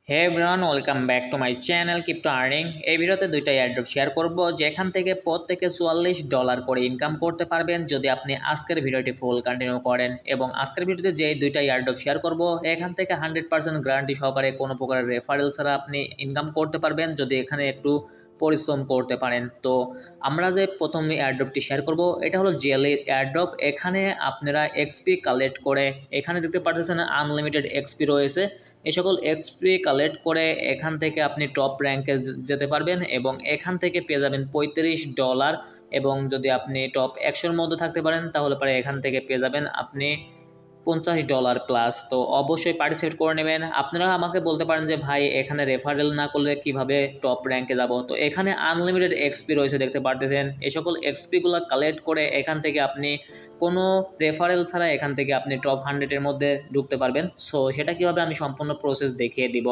Hey everyone, welcome back to my channel crypto earning. এই ভিডিওতে দুইটা এয়ারড্রপ শেয়ার করব যেখান থেকে প্রত্যেকে $44 করে ইনকাম করতে পারবেন যদি আপনি আজকের ভিডিওটি ফুল কন্টিনিউ করেন। এবং আজকের ভিডিওতে যে দুইটা এয়ারড্রপ শেয়ার করব এখান থেকে 100% গ্যারান্টি সহকারে কোনো প্রকারের রেফারেল ছাড়া আপনি ইনকাম করতে পারবেন যদি এখানে একটু পরিশ্রম করতে পারেন। তো আমরা যে প্রথম এয়ারড্রপটি শেয়ার করব এটা হলো জেলির এয়ারড্রপ। এখানে আপনারা এক্সপি কালেক্ট করে এখানে দেখতে পাচ্ছেন আনলিমিটেড এক্সপি রয়েছে। এই সকল এক্সপি কালেক্ট করে এখান থেকে আপনি টপ র্যাঙ্কে যেতে পারবেন এবং এখান থেকে পেয়ে যাবেন $35। এবং যদি আপনি টপ 100-র মধ্যে থাকতে পারেন তাহলে পরে এখান থেকে পেয়ে যাবেন আপনি $50 প্লাস। তো অবশ্যই পার্টিসিপেট করে নেবেন। আপনারা আমাকে বলতে পারেন যে ভাই এখানে রেফারেল না করলে কিভাবে টপ র্যাঙ্কে যাব। তো এখানে আনলিমিটেড এক্সপি রয়েছে দেখতে পারতেছেন। এই সকল এক্সপিগুলো কালেক্ট করে এখান থেকে আপনি কোনো রেফারেল ছাড়া এখান থেকে আপনি টপ 100-এর মধ্যে ঢুকতে পারবেন। সো সেটা কীভাবে আমি সম্পূর্ণ প্রসেস দেখিয়ে দিব।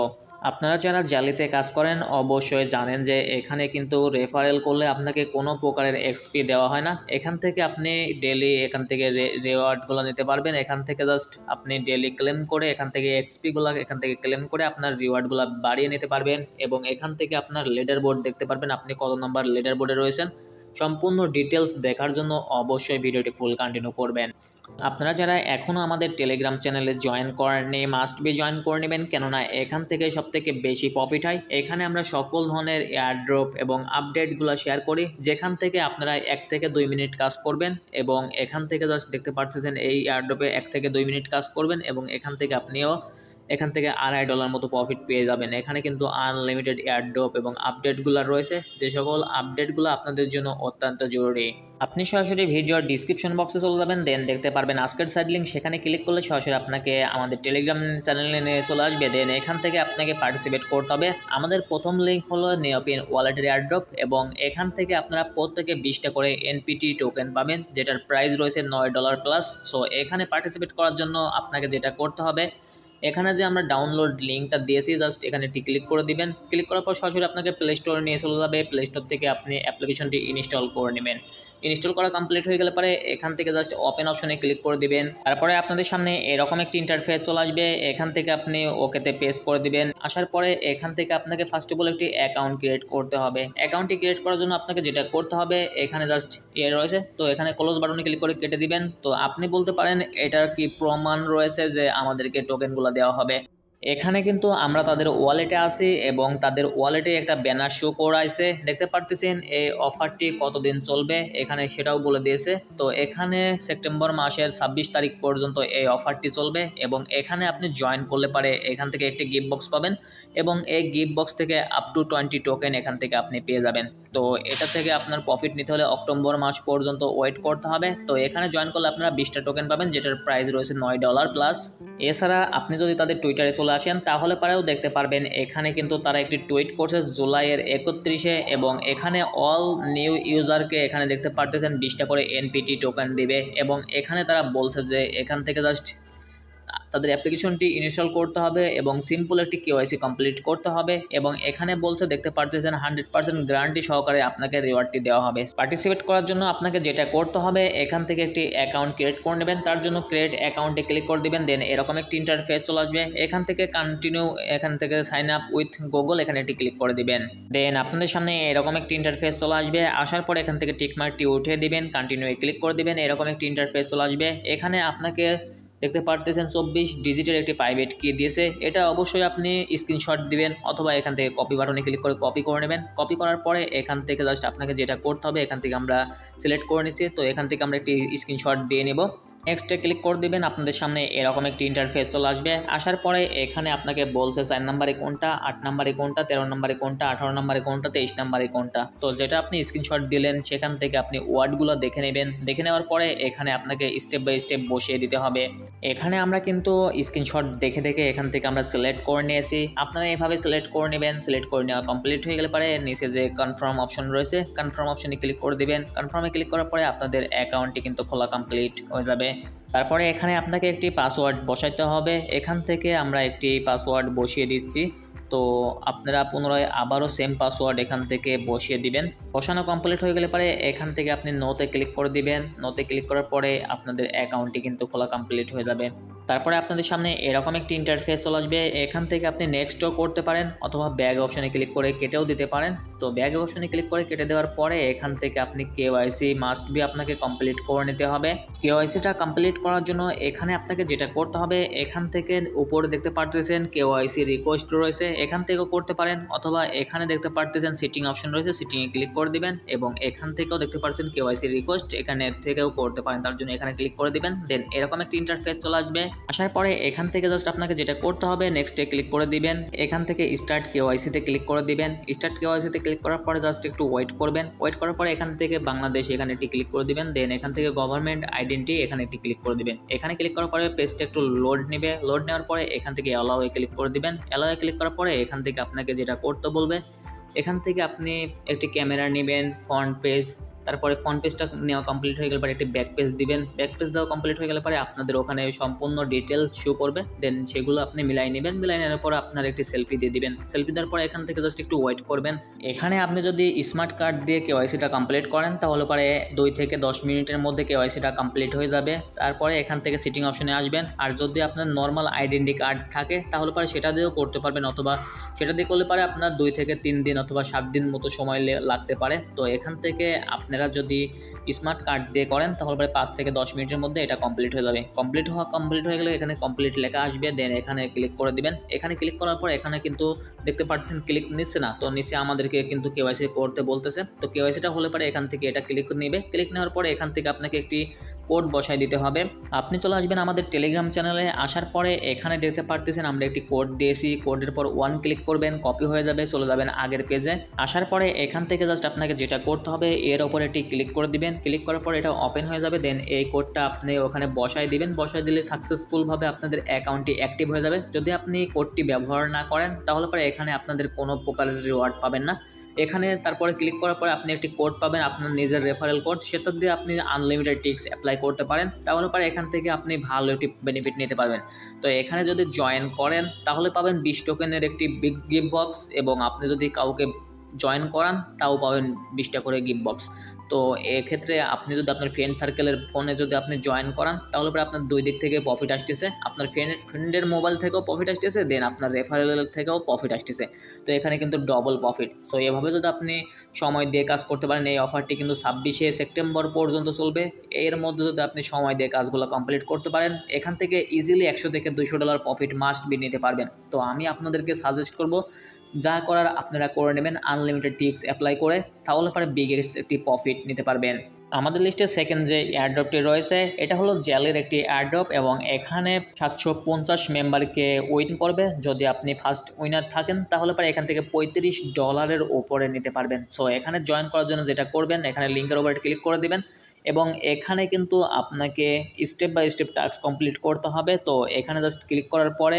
আপনারা যারা জালিতে কাজ করেন অবশ্যই জানেন যে এখানে কিন্তু রেফারেল করলে আপনাকে কোনো প্রকারের এক্সপি দেওয়া হয় না। এখান থেকে আপনি ডেলি এখান থেকে রিওয়ার্ডগুলো নিতে পারবেন। এখান থেকে জাস্ট আপনি ডেলি ক্লেম করে এখান থেকে এক্সপিগুলো এখান থেকে ক্লেম করে আপনার রিওয়ার্ডগুলো বাড়িয়ে নিতে পারবেন এবং এখান থেকে আপনার লিডার বোর্ড দেখতে পারবেন আপনি কত নাম্বার লিডার বোর্ডে রয়েছেন। সম্পূর্ণ ডিটেলস দেখার জন্য অবশ্যই ভিডিওটি ফুল কন্টিনিউ করবেন। আপনারা যারা এখনও আমাদের টেলিগ্রাম চ্যানেলে জয়েন করেননি মাস্ট বি জয়েন করে নেবেন, কেননা এখান থেকে সবথেকে বেশি প্রফিট হয়। এখানে আমরা সকল ধরনের এয়ারড্রপ এবং আপডেটগুলো শেয়ার করি যেখান থেকে আপনারা 1 থেকে 2 মিনিট কাজ করবেন এবং এখান থেকে জাস্ট দেখতে পাচ্ছেন এই এয়ারড্রপে 1 থেকে 2 মিনিট কাজ করবেন এবং এখান থেকে আপনিও এখান থেকে $2.5 মতো প্রফিট পেয়ে যাবেন। এখানে কিন্তু আনলিমিটেড এয়ারড্রপ এবং আপডেটগুলো রয়েছে, যে সকল আপডেটগুলো আপনাদের জন্য অত্যন্ত জরুরি। আপনি সরাসরি ভিডিওর ডিসক্রিপশন বক্সে চলে যাবেন, দেন দেখতে পারবেন আজকের সাইড লিঙ্ক, সেখানে ক্লিক করলে সরাসরি আপনাকে আমাদের টেলিগ্রাম চ্যানেলে নিয়ে চলে আসবে। দেন এখান থেকে আপনাকে পার্টিসিপেট করতে হবে। আমাদের প্রথম লিঙ্ক হলো নিওপিন ওয়ালেটের এয়ারড্রপ এবং এখান থেকে আপনারা প্রত্যেকে 20টা করে এনপিটি টোকেন পাবেন যেটার প্রাইস রয়েছে $9 প্লাস। সো এখানে পার্টিসিপেট করার জন্য আপনাকে যেটা করতে হবে, এখানে যে আমরা ডাউনলোড লিঙ্কটা দিয়েছি জাস্ট এখানে ক্লিক করে দিবেন। ক্লিক করার পর সরাসরি আপনাকে প্লে স্টোরে নিয়ে চলে যাবে। প্লে স্টোর থেকে আপনি অ্যাপ্লিকেশনটি ইনস্টল করে নেবেন। ইনস্টল করা কমপ্লিট হয়ে গেলে পরে এখান থেকে জাস্ট ওপেন অপশনে ক্লিক করে দিবেন। তারপরে আপনাদের সামনে এরকম একটি ইন্টারফেস চলে আসবে। এখান থেকে আপনি ওকেতে পেস্ট করে দিবেন। আসার পরে এখান থেকে আপনাকে ফার্স্ট অফ অল একটি অ্যাকাউন্ট ক্রিয়েট করতে হবে। অ্যাকাউন্টটি ক্রিয়েট করার জন্য আপনাকে যেটা করতে হবে, এখানে জাস্ট রয়েছে, তো এখানে ক্লোজ বাটনে ক্লিক করে কেটে দিবেন। তো আপনি বলতে পারেন এটার কি প্রমাণ রয়েছে যে আমাদেরকে টোকেনগুলো দেওয়া হবে। এখানে কিন্তু আমরা তাদের ওয়ালেটে আছি এবং তাদের ওয়ালেটে একটা ব্যানার শো করাইছে দেখতে পারতেছেন। এই অফারটি কতদিন চলবে এখানে সেটাও বলে দিয়েছে। তো এখানে সেপ্টেম্বর মাসের 26 তারিখ পর্যন্ত এই অফারটি চলবে এবং এখানে আপনি জয়েন করলে পারে এখান থেকে একটি গিফট বক্স পাবেন এবং এই গিফট বক্স থেকে আপ টু 20 টোকেন এখান থেকে আপনি পেয়ে যাবেন। তো এটা থেকে আপনার প্রফিট নিতে হলে অক্টোবর মাস পর্যন্ত ওয়েট করতে হবে। তো এখানে জয়েন করলে আপনারা 20টা টোকেন পাবেন যেটার প্রাইস রয়েছে $9 প্লাস। এছাড়া আপনি যদি তাদের টুইটারে চলে আসেন তাহলে পরেও দেখতে পারবেন এখানে কিন্তু তারা একটি টুইট করছে জুলাইয়ের 31-এ এবং এখানে অল নিউ ইউজারকে এখানে দেখতে পারতেছেন 20টা করে এনপিটি টোকেন দিবে এবং এখানে তারা বলছে যে এখান থেকে জাস্ট তাদের অ্যাপ্লিকেশনটি ইনস্টল করতে হবে এবং সিম্পল একটি কেওয়াইসি কমপ্লিট করতে হবে এবং এখানে বলছে দেখতে পারতেছেন 100% গ্যারান্টি সহকারে আপনাকে রিওয়ার্ডটি দেওয়া হবে। পার্টিসিপেট করার জন্য আপনাকে যেটা করতে হবে এখান থেকে একটি অ্যাকাউন্ট ক্রিয়েট করে নেবেন। তার জন্য ক্রিয়েট অ্যাকাউন্টে ক্লিক করে দিবেন। দেন এরকম একটি ইন্টারফেস চলে আসবে। এখান থেকে কন্টিনিউ, এখান থেকে সাইন আপ উইথ গুগল এখানে একটি ক্লিক করে দিবেন। দেন আপনাদের সামনে এরকম একটি ইন্টারফেস চলে আসবে। আসার পর এখান থেকে টিকমার্কটি উঠিয়ে দিবেন, কন্টিনিউ ক্লিক করে দিবেন। এরকম একটি ইন্টারফেস চলে আসবে। এখানে আপনাকে দেখতে পারতেছেন 24 ডিজিটের একটি প্রাইভেট কি দিয়েছে। এটা অবশ্যই আপনি স্ক্রিনশট দিবেন অথবা এখান থেকে কপি বাটনে ক্লিক করে কপি করে নেবেন। কপি করার পরে এখান থেকে জাস্ট আপনাকে যেটা করতে হবে এখান থেকে আমরা সিলেক্ট করে নিচ্ছি। তো এখান থেকে আমরা একটি স্ক্রিনশট দিয়ে নেব। নেক্সটে ক্লিক করে দিবেন। আপনাদের সামনে এরকম একটি ইন্টারফেস চলে আসবে। আসার পরে এখানে আপনাকে বলছে 4 নম্বরে কোনটা, 8 নম্বরে কোনটা, 13 নম্বরে কোনটা, 18 নম্বরে কোনটা, 23 নম্বরে কোনটা। তো যেটা আপনি স্ক্রিনশট দিলেন সেখান থেকে আপনি ওয়ার্ডগুলো দেখে নেবেন। দেখে নেওয়ার পরে এখানে আপনাকে স্টেপ বাই স্টেপ বসিয়ে দিতে হবে। এখানে আমরা কিন্তু স্ক্রিনশট দেখে দেখে এখান থেকে আমরা সিলেক্ট করে নিয়েছি। আপনারা এভাবে সিলেক্ট করে নেবেন। সিলেক্ট করে নেওয়া কমপ্লিট হয়ে গেলে পরে নিচে যে কনফার্ম অপশন রয়েছে কনফার্ম অপশনে ক্লিক করে দিবেন। কনফার্মে ক্লিক করার পরে আপনাদের অ্যাকাউন্টটি কিন্তু খোলা কমপ্লিট হয়ে যাবে। তারপরে এখানে আপনাকে একটি পাসওয়ার্ড বসাইতে হবে। এখান থেকে আমরা একটি পাসওয়ার্ড বসিয়ে দিচ্ছি। তো আপনারা পুনরায় আবারও সেম পাসওয়ার্ড এখান থেকে বসিয়ে দিবেন। বসানো কমপ্লিট হয়ে গেলে পরে এখান থেকে আপনি নোতে ক্লিক করে দিবেন। নোতে ক্লিক করার পরে আপনাদের অ্যাকাউন্টটি কিন্তু খোলা কমপ্লিট হয়ে যাবে। তারপরে আপনাদের সামনে এরকম একটি ইন্টারফেস চলে আসবে। এখান থেকে আপনি নেক্সটও করতে পারেন অথবা ব্যাক অপশনে ক্লিক করে কেটেও দিতে পারেন। তো ব্যাক অপশনে ক্লিক করে কেটে দেওয়ার পরে এখান থেকে আপনি কেওয়াইসি মাস্ট বি আপনাকে কমপ্লিট করে নিতে হবে। কেওয়াইসিটা কমপ্লিট করার জন্য এখানে আপনাকে যেটা করতে হবে, এখান থেকে উপরে দেখতে পারতেছেন কেওয়াইসি রিকোয়েস্ট রয়েছে, এখান থেকেও করতে পারেন অথবা এখানে দেখতে পারতেছেন সিটিং অপশন রয়েছে, সিটিংয়ে ক্লিক করে দিবেন এবং এখান থেকেও দেখতে পাচ্ছেন কেওয়াইসি রিকোয়েস্ট, এখানে থেকেও করতে পারেন। তার জন্য এখানে ক্লিক করে দিবেন। দেন এরকম একটা ইন্টারফেস চলে আসবে। আসার পরে এখান থেকে জাস্ট আপনাকে যেটা করতে হবে, নেক্সটে ক্লিক করে দিবেন। এখান থেকে স্টার্ট কেওয়াইসিতে ক্লিক করে দিবেন। স্টার্ট কেওয়াইসিতে ক্লিক করার পরে জাস্ট একটু ওয়েট করবেন। ওয়েট করার পরে এখান থেকে বাংলাদেশ এখানে একটি ক্লিক করে দিবেন। দেন এখান থেকে গভর্নমেন্ট আইডেন্টি এখানে একটি ক্লিক করে দিবেন। এখানে ক্লিক করার পরে পেজটা একটু লোড নেবে। লোড নেওয়ার পরে এখান থেকে অ্যালাউয়ে ক্লিক করে দিবেন। অ্যালাউয়ে ক্লিক করার পরে এখান থেকে আপনাকে যেটা করতে বলবে, এখান থেকে আপনি একটি ক্যামেরা নেবেন, ফ্রন্ট পেজ, তারপরে ফ্রন্ট পেজটা নেওয়া কমপ্লিট হয়ে গেলে পরে একটি ব্যাক পেজ দিবেন। ব্যাক পেজ দেওয়া কমপ্লিট হয়ে গেলে পরে আপনাদের ওখানে সম্পূর্ণ ডিটেলস শো করবে। দেন সেগুলো আপনি মিলাই নেবেন। মিলাই নেওয়ার পর আপনার একটি সেলফি দিয়ে দিবেন। সেলফি দেওয়ার পরে এখান থেকে জাস্ট একটু ওয়েট করবেন। এখানে আপনি যদি স্মার্ট কার্ড দিয়ে কেওয়াইসিটা কমপ্লিট করেন তাহলে পরে 2 থেকে 10 মিনিটের মধ্যে কেওয়াইসিটা কমপ্লিট হয়ে যাবে। তারপরে এখান থেকে সিটিং অপশনে আসবেন। আর যদি আপনার নর্মাল আইডেন্টি কার্ড থাকে তাহলে পরে সেটা দিয়েও করতে পারবেন, অথবা সেটা দিয়ে করলে পরে আপনার 2 থেকে 3 দিন অথবা 7 দিন মতো সময় লাগতে পারে। তো এখান থেকে আপনারা যদি স্মার্ট কার্ড দিয়ে করেন তাহলে পরে 5 থেকে 10 মিনিটের মধ্যে এটা কমপ্লিট হয়ে যাবে। কমপ্লিট হয়ে গেলে এখানে কমপ্লিট লেখা আসবে। দেন এখানে ক্লিক করে দিবেন। এখানে ক্লিক করার পর এখানে কিন্তু দেখতে পাচ্ছেন ক্লিক নিচ্ছে না, তো নিচে আমাদেরকে কিন্তু কেওয়াইসি করতে বলতেছে। তো কেওয়াইসিটা হলে পরে এখান থেকে এটা ক্লিক নেবে। ক্লিক নেওয়ার পরে এখান থেকে আপনাকে একটি কোড বসাই দিতে হবে। আপনি চলে আসবেন আমাদের টেলিগ্রাম চ্যানেলে। আসার পরে এখানে দেখতে পারতেছেন আমরা একটি কোড দিয়েছি। কোডের পর 1 ক্লিক করবেন, কপি হয়ে যাবে, চলে যাবেন আগের পেজে। আসার পরে এখান থেকে জাস্ট আপনাকে যেটা করতে হবে, এর উপরে একটি ক্লিক করে দিবেন। ক্লিক করার পর এটা ওপেন হয়ে যাবে। দেন এই কোডটা আপনি ওখানে বসাই দিবেন। বসাই দিলে সাকসেসফুলভাবে আপনাদের অ্যাকাউন্টটি অ্যাক্টিভ হয়ে যাবে। যদি আপনি কোডটি ব্যবহার না করেন তাহলে পরে এখানে আপনাদের কোনো প্রকারের রিওয়ার্ড পাবেন না। এখানে তারপরে ক্লিক করার পরে আপনি একটি কোড পাবেন, আপনার নিজের রেফারেল কোড, সেটা দিয়ে আপনি আনলিমিটেড টিক্স অ্যাপ্লাই করতে পারেন। তাহলে পরে এখান থেকে আপনি ভালো একটি বেনিফিট নিতে পারবেন। তো এখানে যদি জয়েন করেন তাহলে পাবেন 20 টোকেনের একটি বিগ গিফট বক্স, এবং আপনি যদি কাউকে জয়েন করান তাও পাবেন 20টা করে গিফট বক্স। তো এক্ষেত্রে আপনি যদি আপনার ফ্রেন্ড সার্কেলের ফোনে যদি আপনি জয়েন করান তাহলে পরে আপনার 2 দিক থেকে প্রফিট আসতেছে। আপনার ফ্রেন্ডের মোবাইল থেকেও প্রফিট আসতেছে, দেন আপনার রেফারেল থেকেও প্রফিট আসতেছে। তো এখানে কিন্তু ডবল প্রফিট। সো এভাবে যদি আপনি সময় দিয়ে কাজ করতে পারেন, এই অফারটি কিন্তু 26শে সেপ্টেম্বর পর্যন্ত চলবে। এর মধ্যে যদি আপনি সময় দিয়ে কাজগুলো কমপ্লিট করতে পারেন, এখান থেকে ইজিলি $100 থেকে $200 প্রফিট মাস্ট বি নিতে পারবেন। তো আমি আপনাদেরকে সাজেস্ট করব, যা করার আপনারা করে নেবেন আনলিমিটেড টিক্স অ্যাপ্লাই করে, তাহলে পরে বিগেস্ট একটি প্রফিট নিতে পারবেন। আমাদের লিস্টে সেকেন্ড যে এয়ারড্রপটি রয়েছে এটা হলো জ্যালির একটি এয়ারড্রপ, এবং এখানে 750 মেম্বারকে উইন করবে। যদি আপনি ফার্স্ট উইনার থাকেন তাহলে পরে এখান থেকে $35 ওপরে নিতে পারবেন। সো এখানে জয়েন করার জন্য যেটা করবেন, এখানে লিঙ্কের উপরে ক্লিক করে দিবেন এবং এখানে কিন্তু আপনাকে step by step task complete করতে হবে। তো এখানে জাস্ট ক্লিক করার পরে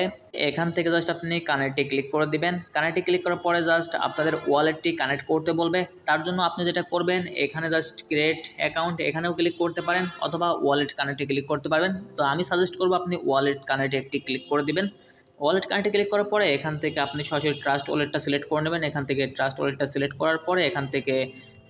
এখান থেকে জাস্ট আপনি কানেক্টে ক্লিক করে দিবেন। কানেক্টে ক্লিক করার পরে জাস্ট আপনাদের ওয়ালেটটি কানেক্ট করতে বলবে। তার জন্য আপনি যেটা করবেন, এখানে জাস্ট ক্রিয়েট অ্যাকাউন্ট এখানেও ক্লিক করতে পারেন অথবা ওয়ালেট কানেক্টে ক্লিক করতে পারবেন। তো আমি সাজেস্ট করবো আপনি ওয়ালেট কানেক্টে একটি ক্লিক করে দিবেন। ওয়ালেট কানেক্টে ক্লিক করার পরে এখান থেকে আপনি সরাসরি ট্রাস্ট ওয়ালেটটা সিলেক্ট করে নেবেন। এখান থেকে ট্রাস্ট ওয়ালেটটা সিলেক্ট করার পরে এখান থেকে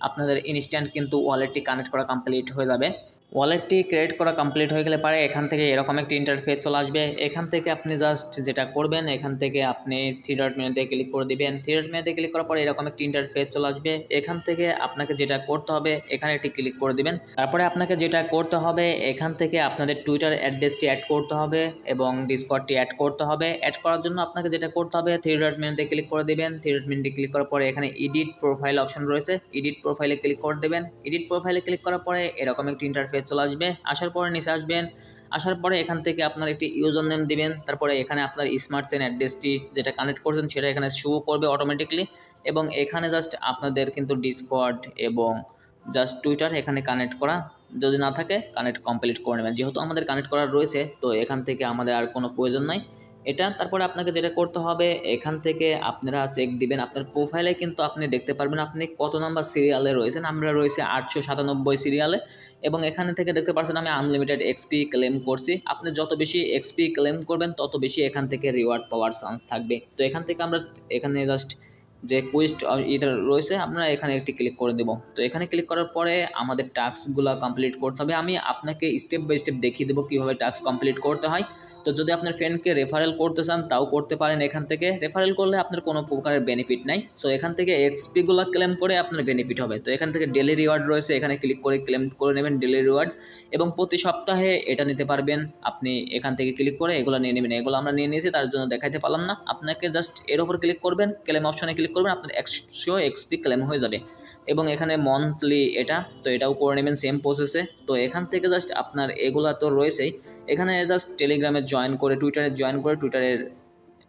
আপনাদের ইনস্ট্যান্ট কিন্তু ওয়ালেটটি কানেক্ট করা কমপ্লিট হয়ে যাবে। ওয়ালেটটি ক্রিয়েট করা কমপ্লিট হয়ে গেলে পরে এখান থেকে এরকম একটি ইন্টারফেস চলে আসবে। এখান থেকে আপনি জাস্ট যেটা করবেন, এখান থেকে আপনি 3 ডট মেনুতে ক্লিক করে দিবেন। 3 ডট মেনুতে ক্লিক করার পরে এরকম একটি ইন্টারফেস চলে আসবে। এখান থেকে আপনাকে যেটা করতে হবে, এখানে একটি ক্লিক করে দিবেন। তারপরে আপনাকে যেটা করতে হবে, এখান থেকে আপনাদের টুইটার অ্যাড্রেসটি অ্যাড করতে হবে এবং ডিসকর্ডটি অ্যাড করতে হবে। অ্যাড করার জন্য আপনাকে যেটা করতে হবে, 3 ডট মেনুতে ক্লিক করে দিবেন। 3 ডট মেনুতে ক্লিক করার পরে এখানে এডিট প্রোফাইল অপশন রয়েছে, এডিট প্রোফাইলে ক্লিক করে দেবেন। এডিট প্রোফাইলে ক্লিক করার পরে এরকম একটি ইন্টারফেস চলে আসবে। আসার পরে নিচে আসবেন। আসার পরে এখান থেকে আপনার একটি ইউজার নেম দিবেন। তারপরে এখানে আপনার স্মার্ট চেইন অ্যাড্রেসটি যেটা কানেক্ট করছেন সেটা এখানে শো করবে অটোমেটিকলি, এবং এখানে জাস্ট আপনাদের কিন্তু ডিসকর্ড এবং জাস্ট টুইটার এখানে কানেক্ট করা যদি না থাকে কানেক্ট কমপ্লিট করে নেবেন। যেহেতু আমাদের কানেক্ট করা রয়েছে তো এখান থেকে আমাদের আর কোনো প্রয়োজন নাই এটা। তারপরে আপনাকে যেটা করতে হবে, এখান থেকে আপনারা চেক দিবেন আপনার প্রোফাইলে, কিন্তু আপনি দেখতে পারবেন আপনি কত নাম্বার সিরিয়ালে রয়েছেন। আমরা রয়েছে 897 সিরিয়ালে, এবং এখানে থেকে দেখতে পাচ্ছেন আমি আনলিমিটেড এক্সপি ক্লেম করছি। আপনি যত বেশি এক্সপি ক্লেম করবেন তত বেশি এখান থেকে রিওয়ার্ড পাওয়ার চান্স থাকবে। তো এখান থেকে আমরা এখানে জাস্ট যে কোয়েস্ট ইধার রয়েছে আমরা এখানে একটি ক্লিক করে দেব। তো এখানে ক্লিক করার পরে আমাদের টাস্কগুলো কমপ্লিট করতে হবে। আমি আপনাকে স্টেপ বাই স্টেপ দেখিয়ে দেবো কীভাবে টাস্ক কমপ্লিট করতে হয়। তো যদি আপনার ফ্রেন্ডকে রেফারেল করতে চান তাও করতে পারেন। এখান থেকে রেফারেল করলে আপনার কোনো প্রকারের বেনিফিট নাই। সো এখান থেকে এক্সপিগুলো ক্লেম করে আপনার বেনিফিট হবে। তো এখান থেকে ডেলি রিওয়ার্ড রয়েছে, এখানে ক্লিক করে ক্লেম করে নেবেন ডেলি রিওয়ার্ড, এবং প্রতি সপ্তাহে এটা নিতে পারবেন। আপনি এখান থেকে ক্লিক করে এগুলো নিয়ে নেবেন। এগুলো আমরা নিয়ে নিয়েছি, তার জন্য দেখাইতে পারলাম না আপনাকে। জাস্ট এর উপর ক্লিক করবেন, ক্লেম অপশনে ক্লিক করবেন, আপনার 100 এক্সপি ক্লেম হয়ে যাবে। এবং এখানে মন্থলি এটা, তো এটাও করে নেবেন সেম প্রসেসে। তো এখান থেকে জাস্ট আপনার এগুলো তো রয়েছেই, এখানে জাস্ট টেলিগ্রামে জয়েন করে টুইটারে জয়েন করে টুইটারের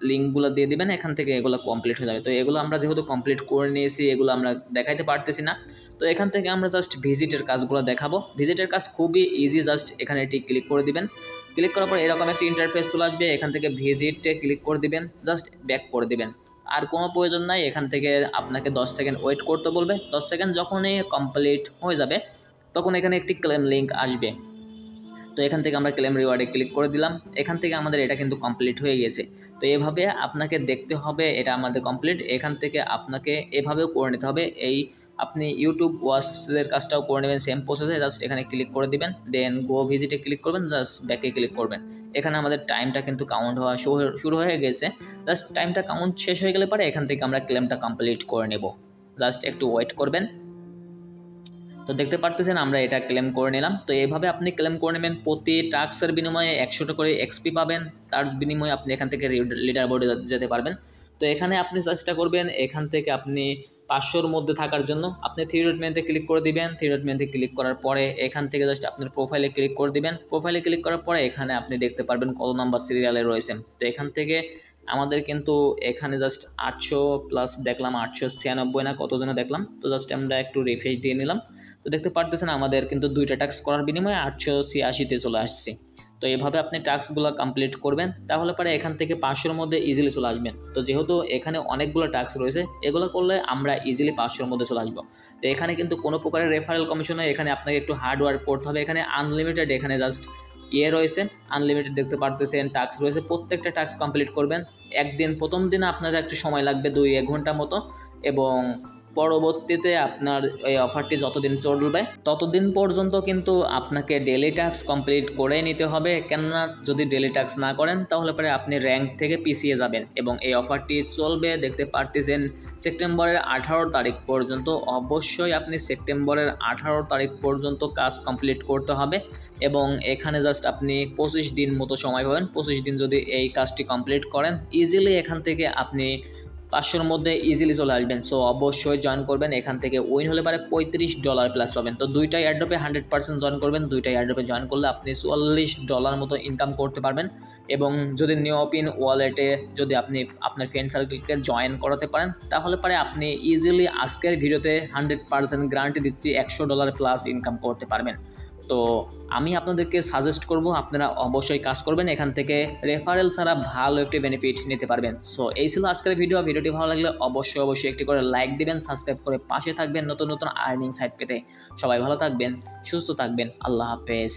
লিঙ্কগুলো দিয়ে দিবেন, এখান থেকে এগুলো কমপ্লিট হয়ে যাবে। তো এগুলো আমরা যেহেতু কমপ্লিট করে নিয়েছি, এগুলো আমরা দেখাইতে পারতেছি না। তো এখান থেকে আমরা জাস্ট ভিজিটের কাজগুলো দেখাবো। ভিজিটের কাজ খুবই ইজি, জাস্ট এখানে এটি ক্লিক করে দিবেন। ক্লিক করার পর এরকম একটি ইন্টারফেস চলে আসবে, এখান থেকে ভিজিটে ক্লিক করে দিবেন, জাস্ট ব্যাক করে দিবেন। আর কোনো প্রয়োজন নাই, এখান থেকে আপনাকে 10 সেকেন্ড ওয়েট করতে বলবে। 10 সেকেন্ড যখনই কমপ্লিট হয়ে যাবে তখন এখানে একটি ক্লেম লিঙ্ক আসবে। তো এখান থেকে আমরা ক্লেম রিওয়ার্ডে ক্লিক করে দিলাম, এখান থেকে আমাদের এটা কিন্তু কমপ্লিট হয়ে গেছে। তো এভাবে আপনাকে দেখতে হবে এটা আমাদের কমপ্লিট। এখান থেকে আপনাকে এভাবেও করে নিতে হবে। এই আপনি ইউটিউব ওয়াচের কাজটাও করে নেবেন সেম প্রসেসে। জাস্ট এখানে ক্লিক করে দিবেন, দেন গো ভিজিটে ক্লিক করবেন, জাস্ট ব্যাকে ক্লিক করবেন। এখানে আমাদের টাইমটা কিন্তু কাউন্ট হওয়া শুরু হয়ে গেছে। জাস্ট টাইমটা কাউন্ট শেষ হয়ে গেলে পরে এখান থেকে আমরা ক্লেমটা কমপ্লিট করে নেব। জাস্ট একটু ওয়েট করবেন। তো দেখতে পারতেছেন আমরা এটা ক্লেম করে নিলাম। তো এইভাবে আপনি ক্লেম করে নেবেন। প্রতি টাস্কের বিনিময়ে 100টা করে এক্সপি পাবেন, তার বিনিময়ে আপনি এখান থেকে লিডার বোর্ডে যেতে পারবেন। তো এখানে আপনি চেষ্টা করবেন এখান থেকে আপনি 500-র মধ্যে থাকার জন্য আপনি থ্রি ডট মেনুতে ক্লিক করে দিবেন। থ্রি ডট মেনুতে ক্লিক করার পরে এখান থেকে জাস্ট আপনার প্রোফাইলে ক্লিক করে দিবেন। প্রোফাইলে ক্লিক করার পরে এখানে আপনি দেখতে পারবেন কত নাম্বার সিরিয়ালে রয়েছে। তো এখান থেকে আমাদের কিন্তু এখানে জাস্ট 800 প্লাস দেখলাম, 896 না কত যেন দেখলাম। তো জাস্ট আমরা একটু রিফ্রেশ দিয়ে নিলাম। তো দেখতে পারতেছেন আমাদের কিন্তু 2টা টাস্ক করার বিনিময়ে 886-তে চলে আসছে। তো এইভাবে আপনি টাস্কগুলো কমপ্লিট করবেন, তাহলে পরে এখান থেকে 500-র মধ্যে ইজিলি চলে আসবেন। তো যেহেতু এখানে অনেকগুলো টাস্ক রয়েছে, এগুলো করলে আমরা ইজিলি 500-র মধ্যে চলে আসবো। তো এখানে কিন্তু কোনো প্রকারের রেফারেল কমিশন নয়, এখানে আপনাকে একটু হার্ড ওয়ার্ক করতে হবে। এখানে আনলিমিটেড, এখানে জাস্ট রয়েছে আনলিমিটেড, দেখতে পারতেছেন টাস্ক রয়েছে। প্রত্যেকটা টাস্ক কমপ্লিট করবেন একদিন। প্রথম দিন আপনার একটু সময় লাগবে 2-1 ঘন্টা মতো, এবং পরবর্তীতে আপনার এই অফারটি যতদিন চলবে ততদিন পর্যন্ত কিন্তু আপনাকে ডেলি টাস্ক কমপ্লিট করে নিতে হবে। কেননা যদি ডেলি টাস্ক না করেন তাহলে পরে আপনি র্যাঙ্ক থেকে পিছিয়ে যাবেন। এবং এই অফারটি চলবে দেখতে পারতেছেন সেপ্টেম্বরের 18 তারিখ পর্যন্ত। অবশ্যই আপনি সেপ্টেম্বরের 18 তারিখ পর্যন্ত কাজ কমপ্লিট করতে হবে। এবং এখানে জাস্ট আপনি 25 দিন মতো সময় পাবেন। 25 দিন যদি এই কাজটি কমপ্লিট করেন ইজিলি এখান থেকে আপনি 500-র মধ্যে ইজিলি চলে আসবেন। সো অবশ্যই জয়েন করবেন। এখান থেকে উইন হলে পারে $35 প্লাস পাবেন। তো দুইটাই এয়ারড্রপে 100% জয়েন করবেন। দুইটাই এয়ারড্রপে জয়েন করলে আপনি $44 মতো ইনকাম করতে পারবেন। এবং যদি নিওপিন ওয়ালেটে যদি আপনি আপনার ফ্রেন্ড সার্কেলকে জয়েন করাতে পারেন তাহলে পারে আপনি ইজিলি আজকের ভিডিওতে 100% গ্যারান্টি দিচ্ছি $100 প্লাস ইনকাম করতে পারবেন। তো আমি আপনাদেরকে সাজেস্ট করব আপনারা অবশ্যই কাজ করবেন। এখান থেকে রেফারেল ছাড়া ভালো একটি বেনিফিট নিতে পারবেন। সো এই ছিল আজকের ভিডিওটি ভালো লাগলে অবশ্যই একটি করে লাইক দিবেন, সাবস্ক্রাইব করে পাশে থাকবেন নতুন নতুন আর্নিং সাইট পেতে। সবাই ভালো থাকবেন, সুস্থ থাকবেন। আল্লাহ হাফেজ।